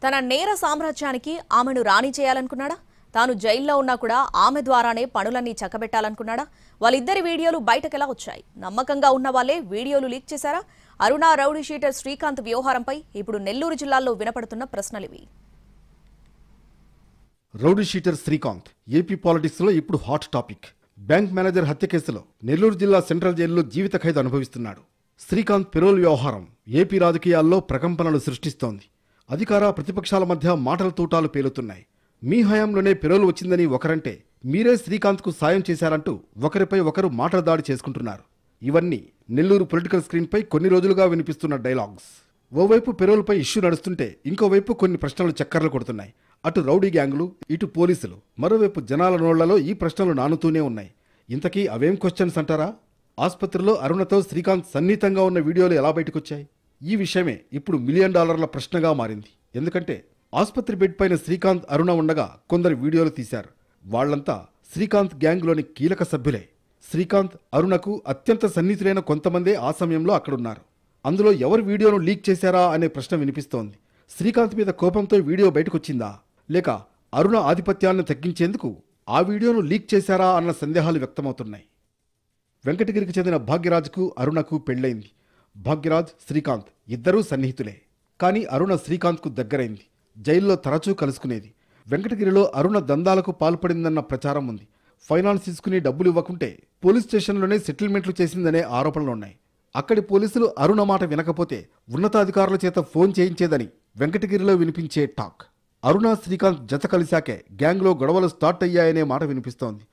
తన నేర సామ్రాజ్యానికి ఆమెను రాణి చేయాలనుకున్నాడా? తాను జైల్లో ఉన్నా కూడా ఆమె ద్వారానే పనులన్నీ చక్కబెట్టాలనుకున్నాడా? వాళ్ళిద్దరి వీడియోలు బయటకెలా వచ్చాయి? నమ్మకంగా ఉన్న వాళ్ళే వీడియోలు లీక్ చేశారా? అరుణ రౌడీ షీటర్ శ్రీకాంత్ వ్యవహారంపై ఇప్పుడు నెల్లూరు జిల్లాలో వినపడుతున్న ప్రశ్నలివి. Rowdy sheeter Srikanth AP politics లో ఇప్పుడు హాట్ టాపిక్. బ్యాంక్ మేనేజర్ హత్య కేసులో నెల్లూరు జిల్లా సెంట్రల్ జైలులో జీవిత ఖైదు అనుభవిస్తున్నాడు. శ్రీకాంత్ పెరోల్ వ్యవహారం ఏపీ రాజకీయాల్లో ప్రకంపనలు సృష్టిస్తోంది. అధికార ప్రతిపక్షాల మధ్య మాటల తూటాలు పేలుతున్నాయి. మీ హయాంలోనే పెరోల్ వచ్చిందని ఒకరంటే, మీరే శ్రీకాంత్కు సాయం చేశారంటూ ఒకరిపై ఒకరు మాటల దాడి చేసుకుంటున్నారు. ఇవన్నీ నెల్లూరు పొలిటికల్ స్క్రీన్పై కొన్ని రోజులుగా వినిపిస్తున్న డైలాగ్స్. ఓవైపు పెరోల్పై ఇష్యూ నడుస్తుంటే ఇంకోవైపు కొన్ని ప్రశ్నలు చక్కర్లు కొడుతున్నాయి. అటు రౌడీ గ్యాంగులు, ఇటు పోలీసులు, మరోవైపు జనాల నోళ్లలో ఈ ప్రశ్నలు నానుతూనే ఉన్నాయి. ఇంతకీ అవేం క్వశ్చన్స్ అంటారా? ఆసుపత్రిలో అరుణతో శ్రీకాంత్ సన్నిహితంగా ఉన్న వీడియోలు ఎలా బయటకొచ్చాయి? ఈ విషయమే ఇప్పుడు $1 మిలియన్ ప్రశ్నగా మారింది. ఎందుకంటే ఆసుపత్రి బెడ్ పైన శ్రీకాంత్, అరుణ ఉండగా కొందరు వీడియోలు తీశారు. వాళ్లంతా శ్రీకాంత్ గ్యాంగ్లోని కీలక సభ్యులే. శ్రీకాంత్, అరుణకు అత్యంత సన్నిహితులైన కొంతమందే ఆ సమయంలో అక్కడున్నారు. అందులో ఎవరు వీడియోను లీక్ చేశారా అనే ప్రశ్న వినిపిస్తోంది. శ్రీకాంత్ మీద కోపంతో వీడియో బయటకొచ్చిందా, లేక అరుణ ఆధిపత్యాన్ని తగ్గించేందుకు ఆ వీడియోను లీక్ చేశారా అన్న సందేహాలు వ్యక్తమవుతున్నాయి. వెంకటగిరికి చెందిన భాగ్యరాజ్కు అరుణకు పెళ్లైంది. భాగ్యరాజ్, శ్రీకాంత్ ఇద్దరూ సన్నిహితులే. కానీ అరుణ శ్రీకాంత్కు దగ్గరైంది. జైల్లో తరచూ కలుసుకునేది. వెంకటగిరిలో అరుణ దందాలకు పాల్పడిందన్న ప్రచారం ఉంది. ఫైనాన్స్ తీసుకుని డబ్బులు ఇవ్వకుంటే పోలీస్ స్టేషన్లోనే సెటిల్మెంట్లు చేసిందనే ఆరోపణలున్నాయి. అక్కడి పోలీసులు అరుణ మాట వినకపోతే ఉన్నతాధికారుల చేత ఫోన్ చేయించేదని వెంకటగిరిలో వినిపించే టాక్. అరుణ, శ్రీకాంత్ జత కలిశాకే గ్యాంగ్లో గొడవలు స్టార్ట్ అయ్యాయనే మాట వినిపిస్తోంది.